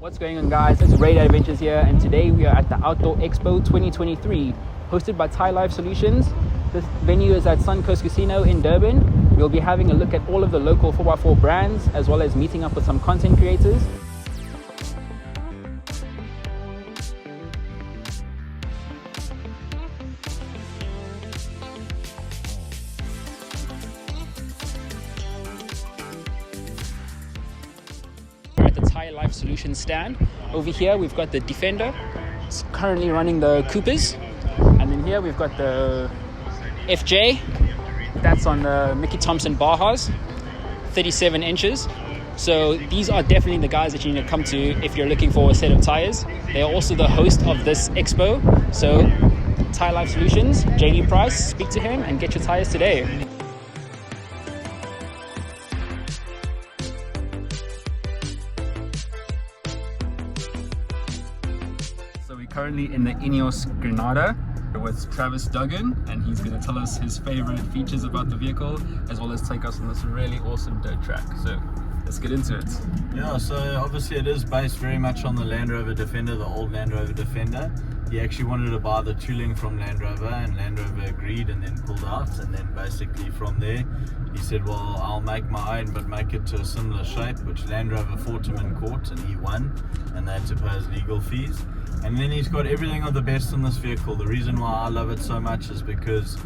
What's going on, guys? It's Great Adventures here, and today we are at the Outdoor Expo 2023, hosted by TyreLife Solutions. This venue is at Suncoast Casino in Durban. We'll be having a look at all of the local 4x4 brands, as well as meeting up with some content creators. TyreLife Solutions stand. Over here we've got the Defender. It's currently running the Coopers, and then here we've got the FJ. That's on the Mickey Thompson Bajas, 37 inches. So these are definitely the guys that you need to come to if you're looking for a set of tires. They are also the host of this expo. So TyreLife Solutions, JD Price, speak to him and get your tires today. Currently in the Inyo Granada with Travis Dugan, and he's going to tell us his favorite features about the vehicle, as well as take us on this really awesome dirt track. So let's get into it. Yeah, so obviously it is based very much on the Land Rover Defender, the old Land Rover Defender. He actually wanted to buy the tooling from Land Rover, and Land Rover agreed and then pulled out, and then basically from there he said, well, I'll make my own but make it to a similar shape, which Land Rover fought him in court and he won, and they had to pay his legal fees. And then he's got everything of the best on this vehicle. The reason why I love it so much is because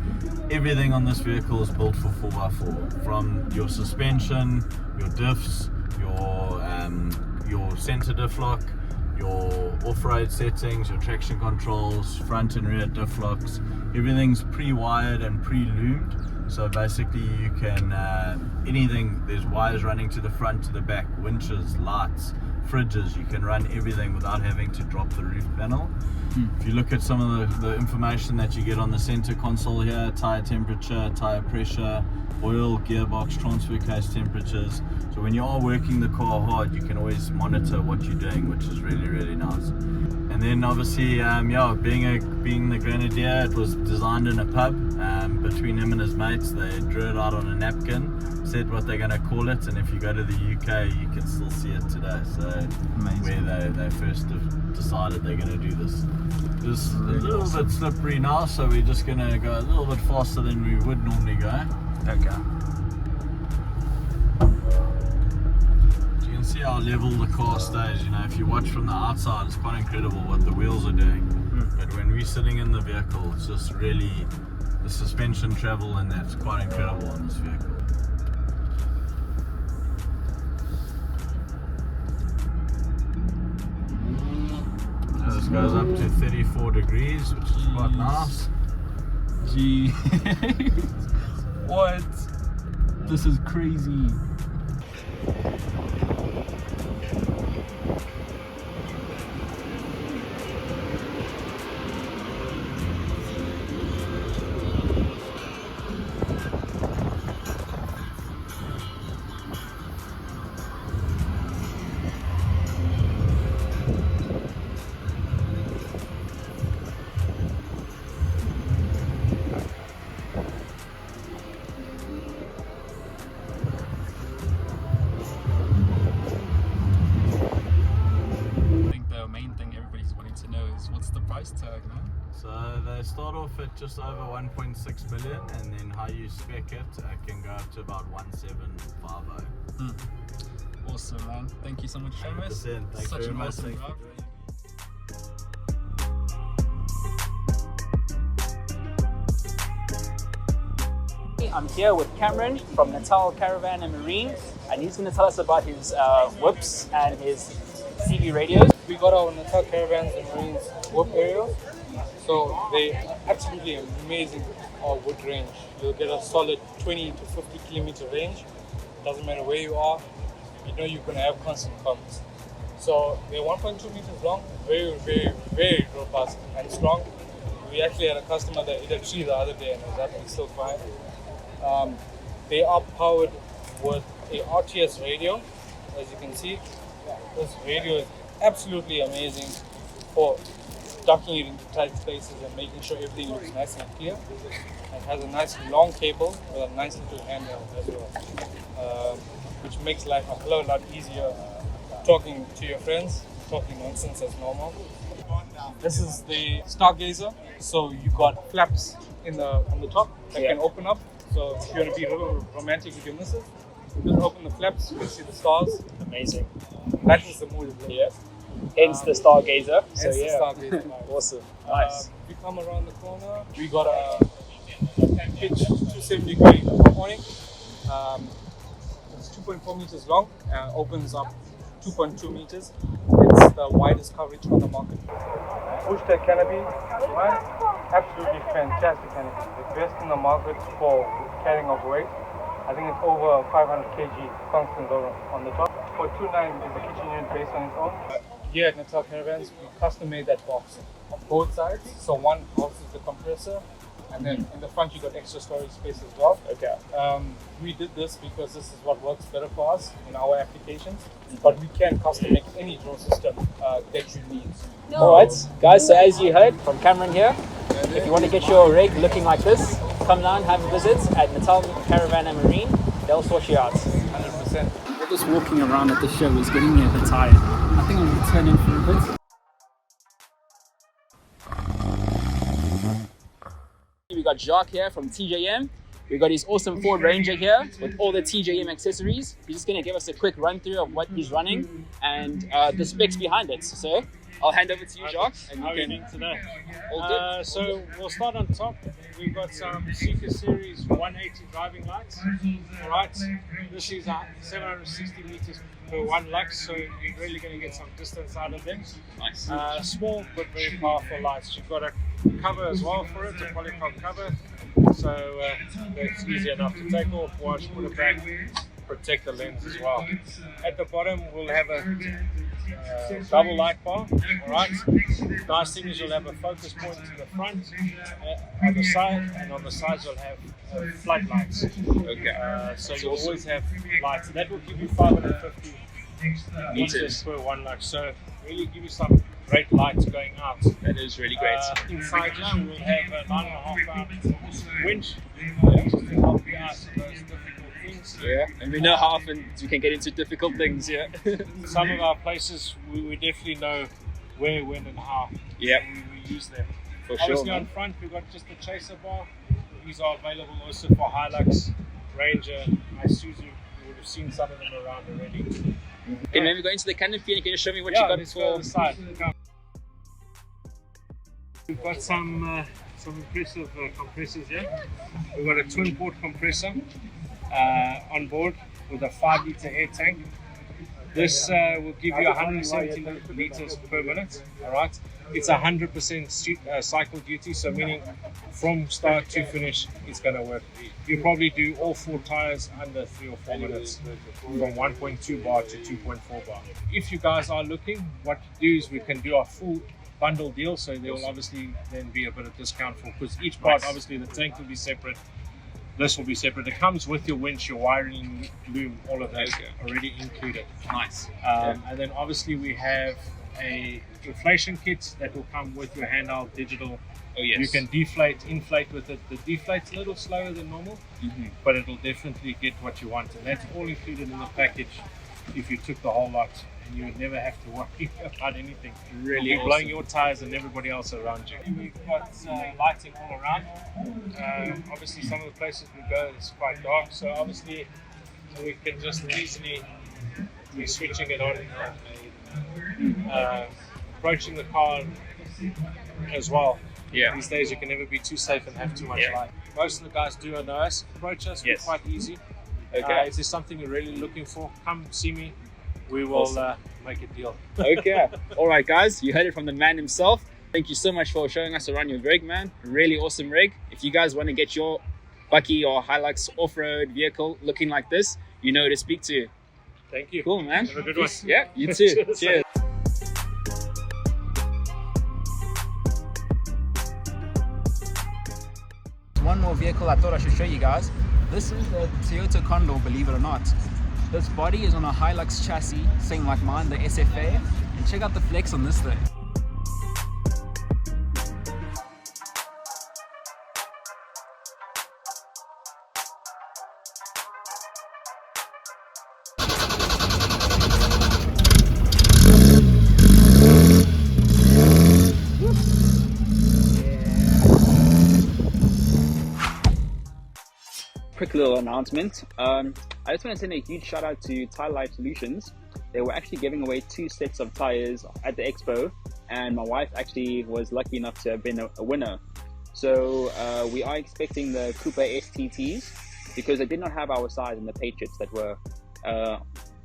everything on this vehicle is built for 4x4. From your suspension, your diffs, your center diff lock, your off-road settings, your traction controls, front and rear diff locks, everything's pre-wired and pre-loomed. So basically you can, anything, there's wires running to the front, to the back, winches, lights, fridges, you can run everything without having to drop the roof panel. If you look at some of the information that you get on the center console here, tire temperature, tire pressure, oil, gearbox, transfer case temperatures. So when you are working the car hard, you can always monitor what you're doing, which is really, really nice. And then obviously, being the Grenadier, it was designed in a pub between him and his mates. They drew it out on a napkin, said what they're going to call it, and if you go to the UK, you can still see it today. So amazing. Where they first decided they're going to do this. Just a little bit slippery now, so we're just going to go a little bit faster than we would normally go. Okay. See how level the car stays. You know, if you watch from the outside, it's quite incredible what the wheels are doing. But when we're sitting in the vehicle, it's just really the suspension travel, and that's quite incredible on this vehicle. So this goes up to 34 degrees, which is quite nice. Gee, what? This is crazy. What's the price tag, man? So they start off at just over 1.6 million, and then how you spec it can go up to about 1.750. Awesome, man. Thank you so much, Travis. Thanks Such very an much. awesome drive. I'm here with Cameron from Natal, Caravan and Marine, and he's going to tell us about his whips and his CB radios. We got our Natal Caravans and Marines whip aerials, so they absolutely amazing wood range. You'll get a solid 20 to 50 kilometer range. Doesn't matter where you are, you know you're going to have constant comms. So they're 1.2 meters long, very, very, very robust and strong. We actually had a customer that hit a tree the other day and was actually still fine. They are powered with a RTS radio, as you can see. This radio is absolutely amazing for ducking it into tight spaces and making sure everything looks nice and clear. It has a nice long cable with a nice little handle as well, which makes life a whole lot easier talking to your friends talking nonsense as normal. This is the stargazer. So you got flaps on the top that can open up. So if you want to be a little romantic with your missus, you just open the flaps, you can see the stars. Amazing. That is the mood. Yeah. Hence the stargazer. Hence the stargazer. Awesome. Nice. We come around the corner. We got a pitch 270 degree awning. It's 2.4 meters long. Opens up 2.2 meters. It's the widest coverage on the market. Bushtack canopy, right? Absolutely fantastic canopy. The best in the market for carrying of weight. I think it's over 500 kg constant on the top. For 2.9 is the kitchen unit based on its own. Here at Natal Caravans, we custom made that box on both sides. So one houses the compressor, and then in the front you got extra storage space as well. Okay. We did this because this is what works better for us in our applications. But we can custom make any drone system that you need. Alright, guys, so as you heard from Cameron here, if you want to get your rig looking like this, come down, have a visit at Natal Caravan and Marine. They'll sort you out. 100%. We're just walking around at the show is getting me a bit tired. I think I'm going to turn in for a bit. We got Jacques here from TJM. We got his awesome Ford Ranger here with all the TJM accessories. He's just going to give us a quick run through of what he's running and the specs behind it. So I'll hand over to you, Jacques. How are you doing today? All good. So we'll start on top. We've got some Seeker Series 180 driving lights. Alright, this is 760 meters per 1 lux, so you're really going to get some distance out of them. Nice. Small but very powerful lights. You've got a cover as well for it, a polycarbonate cover, so it's easy enough to take off, wash, put it back, protect the lens as well. At the bottom we'll have a double light bar. Alright, nice thing is you'll have a focus point to the front, on the side, and on the sides you'll have floodlights. Okay. So you'll always have lights. That will give you 550 meters per 1 lux. So really give you some great lights going out. That is really great. Inside here we'll have a 9.5 pound winch just to help you out in those difficult things. Yeah, and we know how often you can get into difficult things, yeah. Some of our places we definitely know where, when and how we use them. For sure. Obviously on front we've got just the chaser bar. These are available also for Hilux, Ranger, Isuzu. You would have seen some of them around already. Okay, maybe go into the canopy and you can just show me what you got let's go for to the side. Come. We've got some impressive compressors here. We've got a twin port compressor on board with a 5 litre air tank. This will give you 170 litres per minute. Alright, it's 100% cycle duty, so meaning from start to finish it's going to work. You probably do all 4 tyres under 3 or 4 minutes from 1.2 bar to 2.4 bar. If you guys are looking, what we do is we can do a full bundle deal, so there will obviously then be a bit of discount for, because each part, obviously the tank will be separate, this will be separate. It comes with your winch, your wiring, loom, all of that already included. Nice. And then obviously we have a inflation kit that will come with your handheld digital. Oh yes. You can deflate, inflate with it. The deflate's a little slower than normal, but it'll definitely get what you want, and that's all included in the package. If you took the whole lot, and you would never have to worry about anything. Really You'll be awesome. blowing your tires and everybody else around you. We've got lighting all around. Obviously, some of the places we go it's quite dark, so obviously we can just easily be switching it on, approaching the car as well. Yeah. These days you can never be too safe and have too much light. Most of the guys do know us, approach us, we're quite easy. Okay. If there's something you're really looking for, come see me. We will make a deal. Okay. All right, guys. You heard it from the man himself. Thank you so much for showing us around your rig, man. Really awesome rig. If you guys want to get your Bucky or Hilux off-road vehicle looking like this, you know who to speak to. Thank you. Cool, man. Have a good one. Yeah, you too. Cheers. One more vehicle I thought I should show you guys. This is the Toyota Condor, believe it or not. This body is on a Hilux chassis, same like mine, the SFA. And check out the flex on this thing. little announcement. I just want to send a huge shout out to TyreLife Solutions. They were actually giving away 2 sets of tires at the expo, and my wife actually was lucky enough to have been a winner. So we are expecting the Cooper STTs, because they did not have our size in the Patriots that were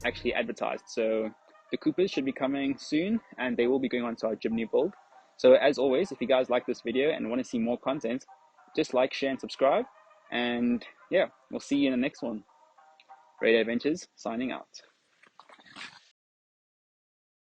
actually advertised. So the Coopers should be coming soon, and they will be going on to our Jimny build. So as always, if you guys like this video and want to see more content, just like, share, and subscribe. And yeah, we'll see you in the next one. Great Adventures, signing out.